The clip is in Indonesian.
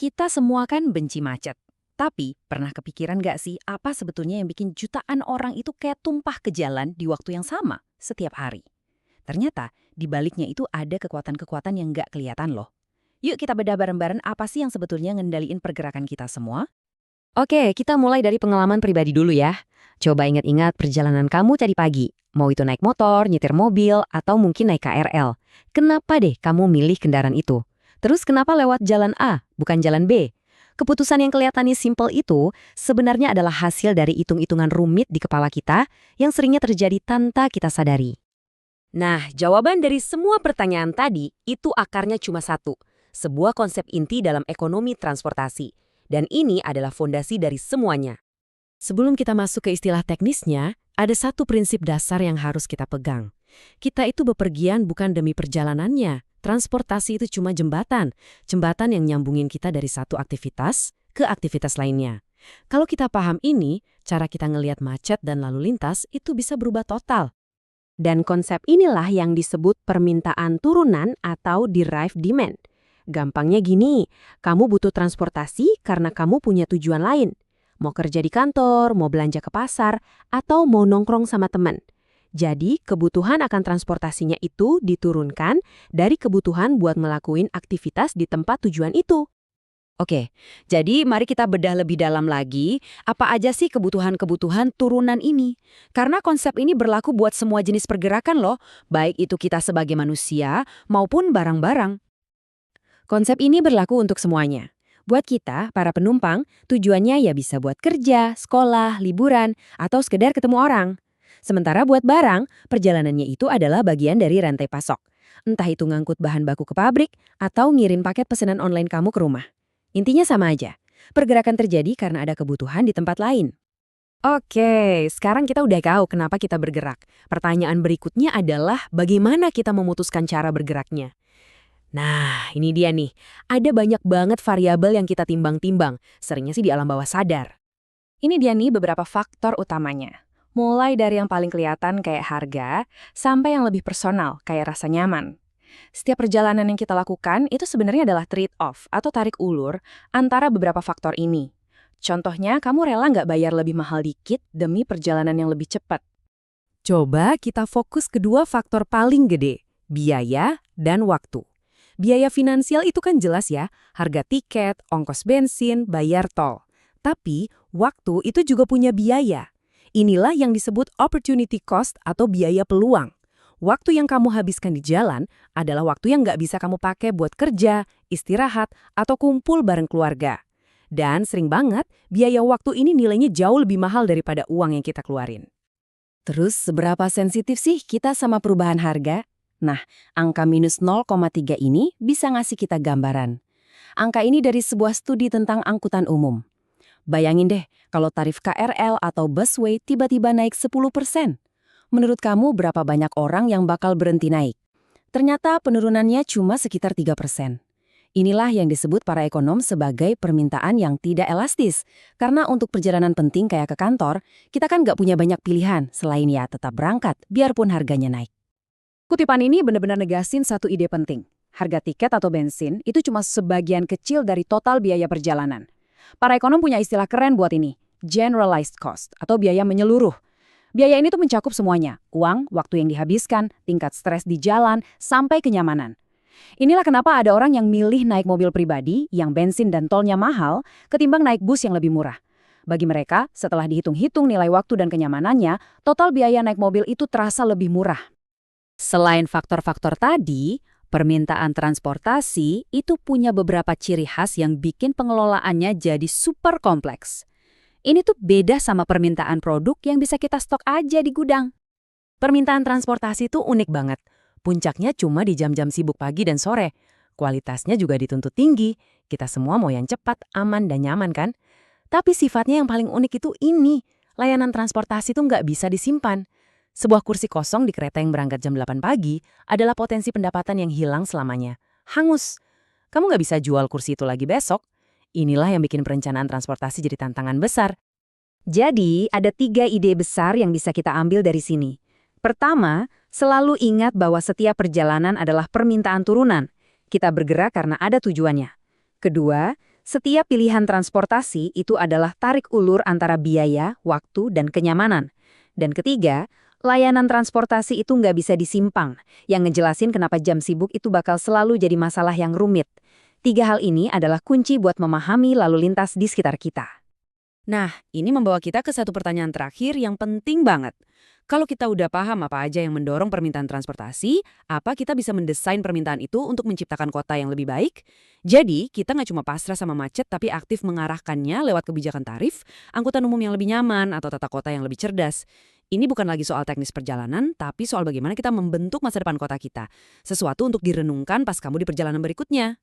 Kita semua kan benci macet. Tapi, pernah kepikiran nggak sih apa sebetulnya yang bikin jutaan orang itu kayak tumpah ke jalan di waktu yang sama setiap hari? Ternyata, di baliknya itu ada kekuatan-kekuatan yang nggak kelihatan loh. Yuk kita bedah bareng-bareng apa sih yang sebetulnya ngendaliin pergerakan kita semua? Oke, kita mulai dari pengalaman pribadi dulu ya. Coba ingat-ingat perjalanan kamu tadi pagi. Mau itu naik motor, nyetir mobil, atau mungkin naik KRL. Kenapa deh kamu milih kendaraan itu? Terus kenapa lewat jalan A, bukan jalan B? Keputusan yang kelihatannya simpel itu sebenarnya adalah hasil dari hitung-hitungan rumit di kepala kita yang seringnya terjadi tanpa kita sadari. Nah, jawaban dari semua pertanyaan tadi itu akarnya cuma satu. Sebuah konsep inti dalam ekonomi transportasi. Dan ini adalah fondasi dari semuanya. Sebelum kita masuk ke istilah teknisnya, ada satu prinsip dasar yang harus kita pegang. Kita itu bepergian bukan demi perjalanannya. Transportasi itu cuma jembatan. Jembatan yang nyambungin kita dari satu aktivitas ke aktivitas lainnya. Kalau kita paham ini, cara kita ngelihat macet dan lalu lintas itu bisa berubah total. Dan konsep inilah yang disebut permintaan turunan atau derived demand. Gampangnya gini, kamu butuh transportasi karena kamu punya tujuan lain. Mau kerja di kantor, mau belanja ke pasar, atau mau nongkrong sama teman. Jadi, kebutuhan akan transportasinya itu diturunkan dari kebutuhan buat ngelakuin aktivitas di tempat tujuan itu. Oke, jadi mari kita bedah lebih dalam lagi, apa aja sih kebutuhan-kebutuhan turunan ini? Karena konsep ini berlaku buat semua jenis pergerakan loh, baik itu kita sebagai manusia maupun barang-barang. Konsep ini berlaku untuk semuanya. Buat kita, para penumpang, tujuannya ya bisa buat kerja, sekolah, liburan, atau sekedar ketemu orang. Sementara buat barang, perjalanannya itu adalah bagian dari rantai pasok. Entah itu ngangkut bahan baku ke pabrik, atau ngirim paket pesanan online kamu ke rumah. Intinya sama aja. Pergerakan terjadi karena ada kebutuhan di tempat lain. Oke, sekarang kita udah tahu kenapa kita bergerak. Pertanyaan berikutnya adalah bagaimana kita memutuskan cara bergeraknya. Nah, ini dia nih. Ada banyak banget variabel yang kita timbang-timbang. Seringnya sih di alam bawah sadar. Ini dia nih beberapa faktor utamanya. Mulai dari yang paling kelihatan kayak harga, sampai yang lebih personal kayak rasa nyaman. Setiap perjalanan yang kita lakukan itu sebenarnya adalah trade-off atau tarik ulur antara beberapa faktor ini. Contohnya, kamu rela nggak bayar lebih mahal dikit demi perjalanan yang lebih cepat? Coba kita fokus kedua faktor paling gede, biaya dan waktu. Biaya finansial itu kan jelas ya, harga tiket, ongkos bensin, bayar tol. Tapi, waktu itu juga punya biaya. Inilah yang disebut opportunity cost atau biaya peluang. Waktu yang kamu habiskan di jalan adalah waktu yang nggak bisa kamu pakai buat kerja, istirahat, atau kumpul bareng keluarga. Dan sering banget, biaya waktu ini nilainya jauh lebih mahal daripada uang yang kita keluarin. Terus, seberapa sensitif sih kita sama perubahan harga? Nah, angka minus 0,3 ini bisa ngasih kita gambaran. Angka ini dari sebuah studi tentang angkutan umum. Bayangin deh, kalau tarif KRL atau busway tiba-tiba naik 10%. Menurut kamu berapa banyak orang yang bakal berhenti naik? Ternyata penurunannya cuma sekitar 3%. Inilah yang disebut para ekonom sebagai permintaan yang tidak elastis. Karena untuk perjalanan penting kayak ke kantor, kita kan nggak punya banyak pilihan selain ya tetap berangkat, biarpun harganya naik. Kutipan ini benar-benar negasin satu ide penting. Harga tiket atau bensin itu cuma sebagian kecil dari total biaya perjalanan. Para ekonom punya istilah keren buat ini, generalized cost atau biaya menyeluruh. Biaya ini tuh mencakup semuanya, uang, waktu yang dihabiskan, tingkat stres di jalan, sampai kenyamanan. Inilah kenapa ada orang yang milih naik mobil pribadi yang bensin dan tolnya mahal ketimbang naik bus yang lebih murah. Bagi mereka, setelah dihitung-hitung nilai waktu dan kenyamanannya, total biaya naik mobil itu terasa lebih murah. Selain faktor-faktor tadi, permintaan transportasi itu punya beberapa ciri khas yang bikin pengelolaannya jadi super kompleks. Ini tuh beda sama permintaan produk yang bisa kita stok aja di gudang. Permintaan transportasi tuh unik banget. Puncaknya cuma di jam-jam sibuk pagi dan sore. Kualitasnya juga dituntut tinggi. Kita semua mau yang cepat, aman, dan nyaman kan? Tapi sifatnya yang paling unik itu ini. Layanan transportasi tuh nggak bisa disimpan. Sebuah kursi kosong di kereta yang berangkat jam 8 pagi adalah potensi pendapatan yang hilang selamanya. Hangus. Kamu nggak bisa jual kursi itu lagi besok. Inilah yang bikin perencanaan transportasi jadi tantangan besar. Jadi, ada 3 ide besar yang bisa kita ambil dari sini. Pertama, selalu ingat bahwa setiap perjalanan adalah permintaan turunan. Kita bergerak karena ada tujuannya. Kedua, Setiap pilihan transportasi itu adalah tarik ulur antara biaya, waktu, dan kenyamanan. Dan ketiga, layanan transportasi itu nggak bisa disimpang, yang ngejelasin kenapa jam sibuk itu bakal selalu jadi masalah yang rumit. 3 hal ini adalah kunci buat memahami lalu lintas di sekitar kita. Nah, ini membawa kita ke satu pertanyaan terakhir yang penting banget. Kalau kita udah paham apa aja yang mendorong permintaan transportasi, apa kita bisa mendesain permintaan itu untuk menciptakan kota yang lebih baik? Jadi, kita nggak cuma pasrah sama macet, tapi aktif mengarahkannya lewat kebijakan tarif, angkutan umum yang lebih nyaman, atau tata kota yang lebih cerdas. Ini bukan lagi soal teknis perjalanan, tapi soal bagaimana kita membentuk masa depan kota kita. Sesuatu untuk direnungkan pas kamu di perjalanan berikutnya.